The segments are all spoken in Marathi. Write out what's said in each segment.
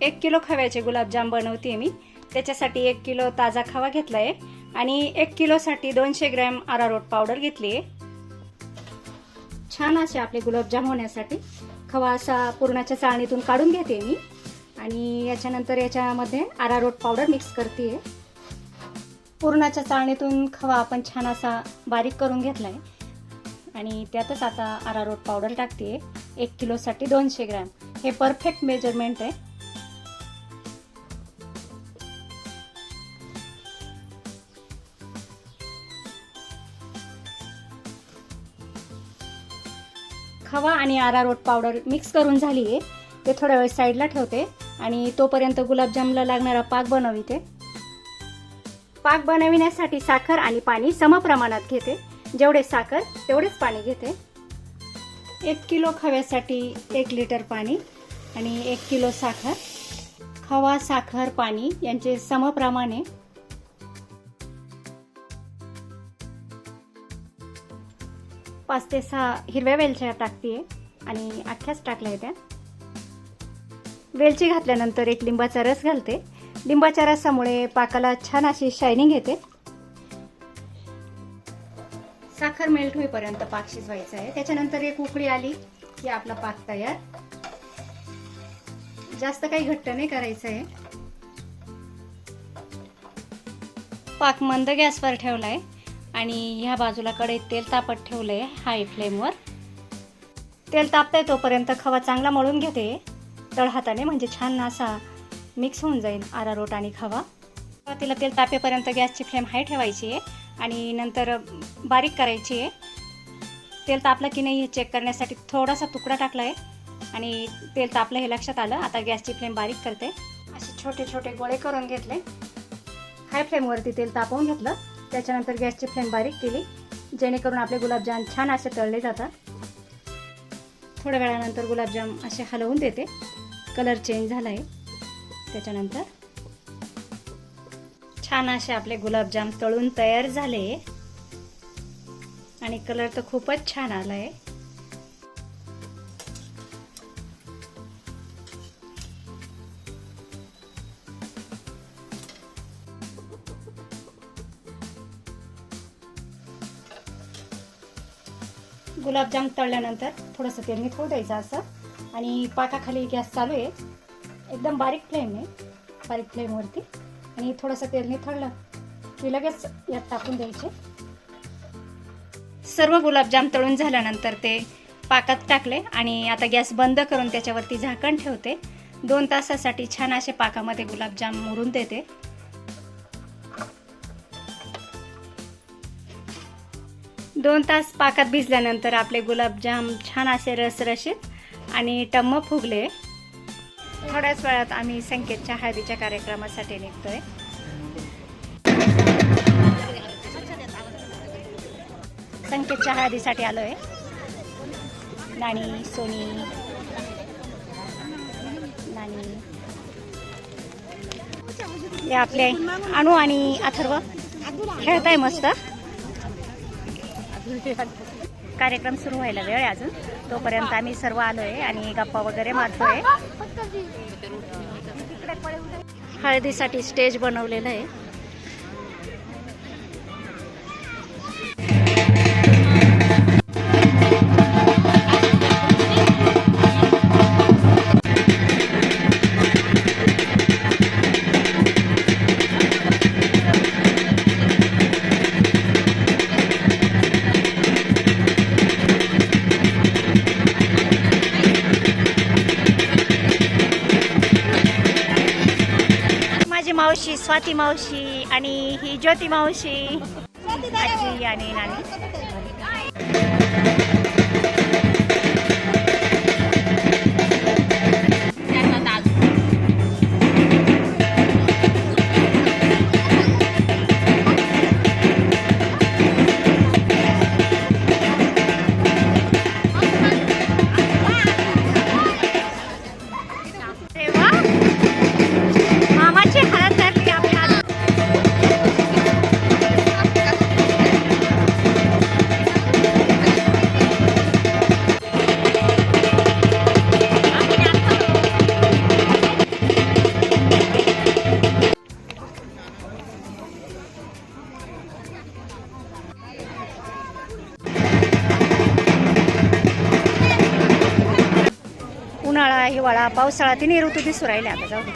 1 किलो खव्याचे गुलाबजाम बनवते मी। त्याच्यासाठी 1 किलो ताजा खवा घेतला आहे आणि 1 किलोसाठी 200 ग्रॅम अरारोट पावडर घेतली आहे। छान असे आपले गुलाबजाम होण्यासाठी खवा असा पुरणाच्या चाळणीतून काढून घेते मी आणि याच्यानंतर याच्यामध्ये अरारोट पावडर मिक्स करते। पुरणाच्या चाळणीतून खवा आपण छान असा बारीक करून घेतलाय आणि त्यातच आता अरारोट पावडर टाकते। 1 किलोसाठी 200 ग्रॅम हे परफेक्ट मेजरमेंट आहे। खवा आणि अरारोट पावडर मिक्स करून झाली आहे। ते थोड्या वेळ साईडला ठेवते आणि तोपर्यंत गुलाबजामला लागणारा पाक बनवते। पाक बनविण्यासाठी साखर आणि पाणी समप्रमाणात घेते। जेवढे साखर तेवढेच पाणी घेते। 1 किलो खव्यासाठी 1 लिटर पाणी आणि 1 किलो साखर, खवा साखर पाणी यांचे समप्रमाणे। 5 ते 6 हिरव्या वेलच्या टाकते आणि अख्ख्याच टाकल्या त्या। वेलची घातल्यानंतर 1 लिंबाचा रस घालते। लिंबाच्या रसामुळे पाकाला छान अशी शायनिंग येते। साखर मेल्ट होईपर्यंत पाक शिजवायचा आहे। त्याच्यानंतर एक उकळी आली की आपला पाक तयार। जास्त काही घट्ट नाही करायचं आहे। पाक मंद गॅसवर ठेवलाय आणि ह्या बाजूला कढईत तेल तापत ठेवलंय हाय फ्लेमवर। तेल तापतंय तोपर्यंत खवा चांगला मळून घेते तळहाताने, म्हणजे छान असा मिक्स होऊन जाईल अरारोट आणि खवा। तिला तेल तापेपर्यंत गॅसची फ्लेम हाय ठेवायची आहे आणि नंतर बारीक करायची आहे। तेल तापलं की नाही हे चेक करण्यासाठी थोडासा तुकडा टाकला आहे आणि तेल तापलं हे लक्षात आलं। आता गॅसची फ्लेम बारीक करते। असे छोटे छोटे गोळे करून घेतले। हाय फ्लेमवरती तेल तापवून घेतलं। त्याच्यानंतर गॅसची फ्लेम बारीक केली जेणेकरून आपले गुलाबजाम छान असे तळले जातात। थोड्या वेळानंतर गुलाबजाम असे हलवून देते। कलर चेंज झाला आहे। त्याच्यानंतर छान असे आपले गुलाबजाम तळून तयार झाले आणि कलर तर खूपच छान आलाय। गुलाबजाम तळल्यानंतर थोडंसं तेल निथळू द्यायचं असं आणि पाकाखाली गॅस चालू आहे। एकदम बारीक फ्लेम आहे, बारीक फ्लेमवरती, आणि थोडंसं तेल निथळलं की लगेच यात टाकून द्यायचे। सर्व गुलाबजाम तळून झाल्यानंतर ते पाकात टाकले आणि आता गॅस बंद करून त्याच्यावरती झाकण ठेवते। 2 तासासाठी छान असे पाकामध्ये गुलाबजाम मुरून देते। 2 तास पाकात भिजल्यानंतर आपले गुलाबजाम छान असे रसरशीत आणि टम्म फुगले। थोड्याच वेळात आम्ही संकेतच्या हळदीच्या कार्यक्रमासाठी निघतोय। संकेतच्या हळदीसाठी आलोय। नानी, सोनी, नानी, हे आपले अनु आणि अथर्व खेळताय मस्त। कार्यक्रम सुरू व्हायला वेळ आहे अजून, तोपर्यंत आम्ही सर्व आलोय आणि गप्पा वगैरे मारतोय। हळदीसाठी स्टेज बनवलेलं आहे। मावशी स्वाती मावशी आणि ही ज्योती मावशी, आजी आणि नानी। पावसाळा तिन्ही ऋतू दिसू राहिले आता. जाऊ दे.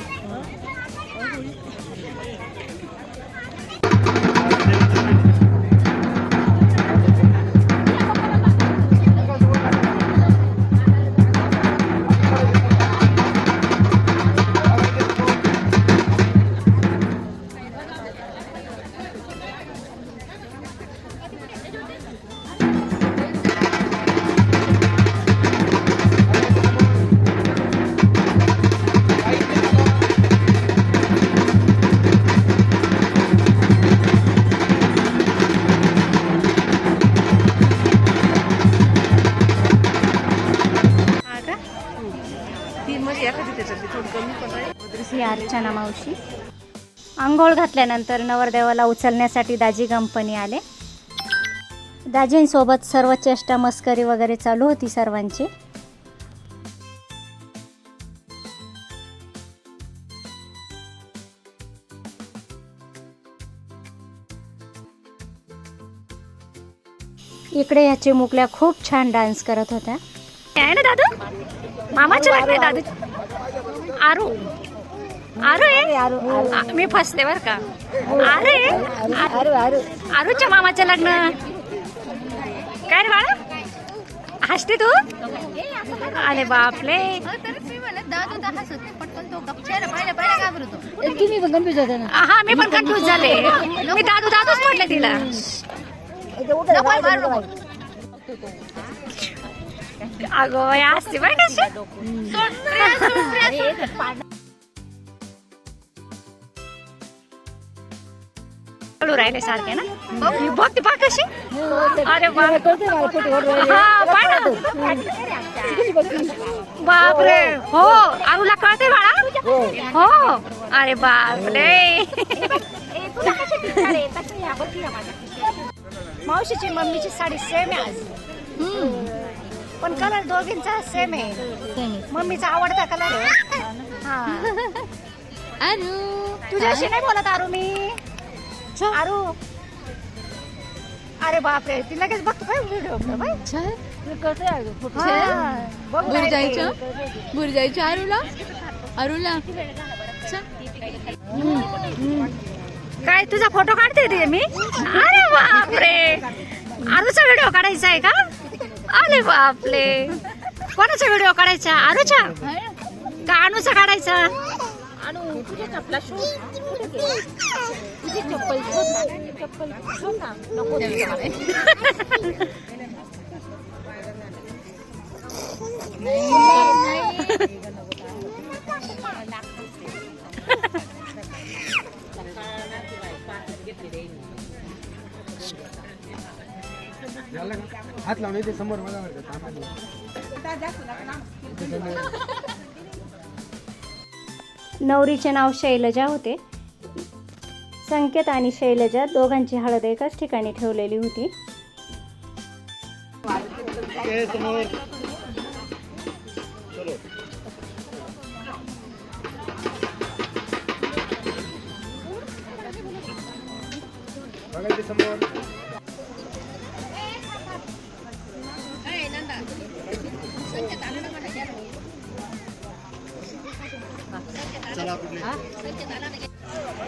ही अर्चना मावशी. आंघोळ घातल्यानंतर नवरदेवाला उचलण्यासाठी दाजी कंपनी आले. दाजींसोबत सर्व चेष्टा मस्करी वगैरे चालू होती सर्वांची. इकडे ह्या चिमुकल्या खूप छान डान्स करत होत्या. आहे ना दादू? मामाचे लग्न आहे दादू. आरू आरू आहे. मी फसले बर का. अरे आरूच्या मामाचं लग्न. काय रे बाळा हसते तू? अरे बापले. तुम्ही पण कन्फ्युज होता ना? हा मी पण कन्फ्युज झाले. मी दादू दादूच म्हटलं तिला. अगं असते बाय कशी राहिले सारखे ना. बघ ती पा कशी. अरे बापरे. हो आरूला कळते बाळा. हो अरे बापरे. मावशीची मम्मीची साडी सेम आहे आज. पण कलर दोघींचा सेम आहे. मम्मीचा आवडता कलर आहे. हा आरू तुझ्याशी नाही बोलत आरू मी. आरू अरे बापरे ती लगेच बघतो काय व्हिडिओ. बुर जायचं आरूला. आरूला काय तुझा फोटो काढते ते मी. अरे बापरे आरूचा व्हिडिओ काढायचा आहे का? अरे बापरे कोणाचा व्हिडिओ काढायचा? आरूचा का अनुचा काढायचा? हात लावून येते समोर मला. नवरीचे नाव शैलजा होते. संकेत आणि शैलजा दोघांची हळद एकाच ठिकाणी ठेवलेली होती. समोर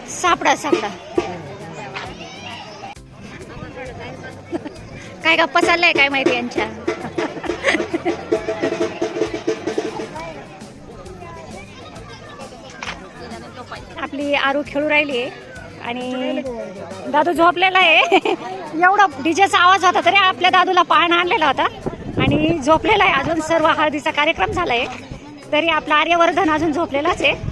सापडा सापडा. काय गप्पा चाललाय काय माहिती यांच्या. आपली आरू खेळू राहिली आणि दादू झोपलेला आहे. एवढा डीजेचा आवाज होता तरी आपल्या दादूला पाळणा आणलेला होता आणि झोपलेला आहे अजून. सर्व हळदीचा कार्यक्रम झालाय तरी आपला आर्यवर्धन अजून झोपलेलाच आहे.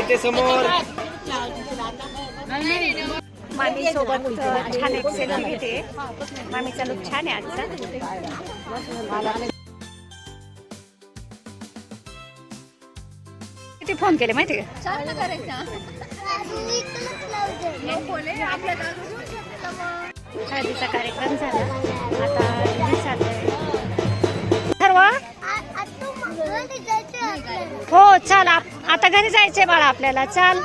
ते समोर मामी सोबत छान एक सेल्फी घेते. मामीचा लुक छान आहे आजचा. किती फोन केले माहिती का? हळदीचा कार्यक्रम झाला. आता घरी चाललोय. ठरवा. हो चाल, आता घरी जायचंय बाळा आपल्याला. चाल.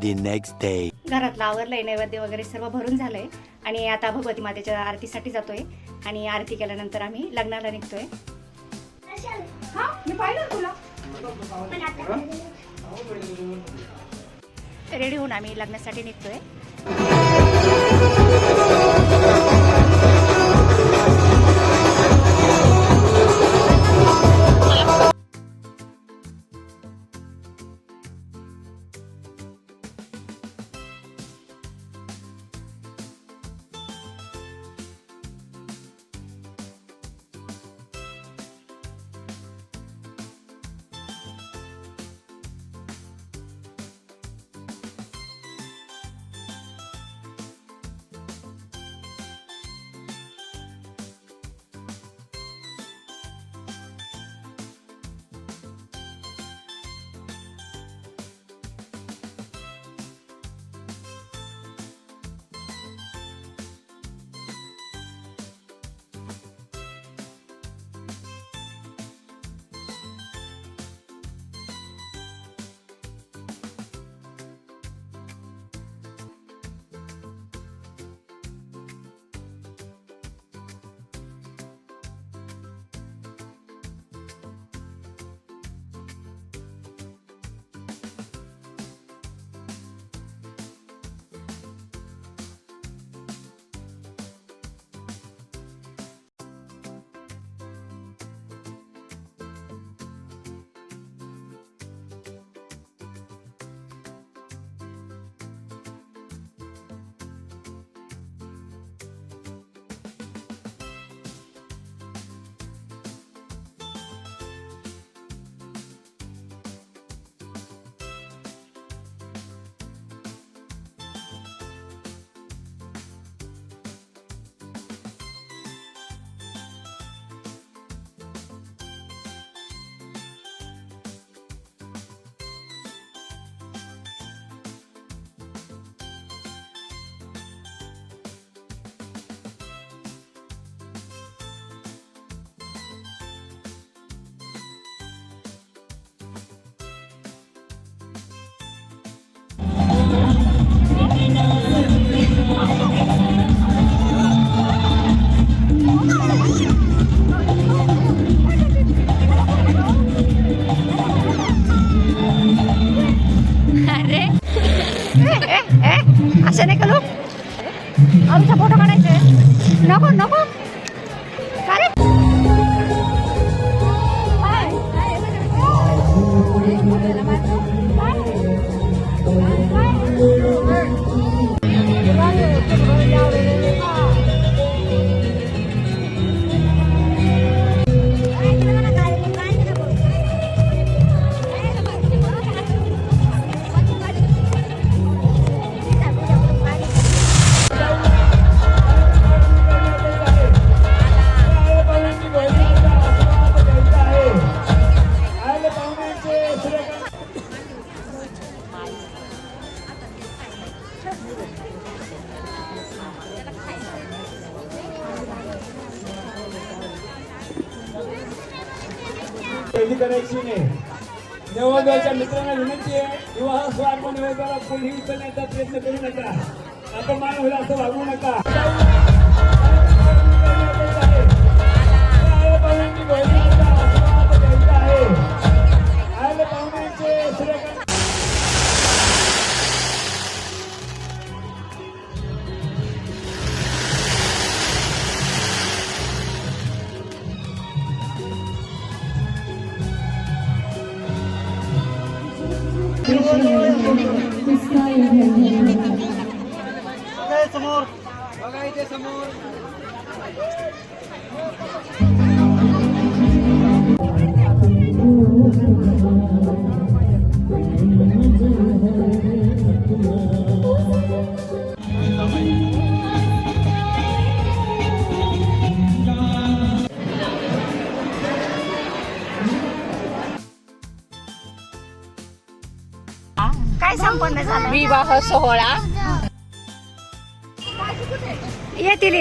The next day. घरातलं आवरलंय, नैवेद्य वगैरे सर्व भरून झालंय आणि आता भगवती मातेच्या आरतीसाठी जातोय आणि आरती केल्यानंतर आम्ही लग्नाला निघतोय. रेडी होऊन आम्ही लग्नासाठी निघतोय. असं नाही करू. आमचा फोटो काढायचे. नको नको. का रे? पहिली करायची नाही. नववधूच्या मित्रांना विनंती आहे, विवाह स्वार्थ नैवेद्याला कोणी उचलण्याचा प्रयत्न करू नका. अपमान होईल असं वागू नका. समोर बघा, इथे समोर. काय संपन्न झालं? विवाह सोहळा येतील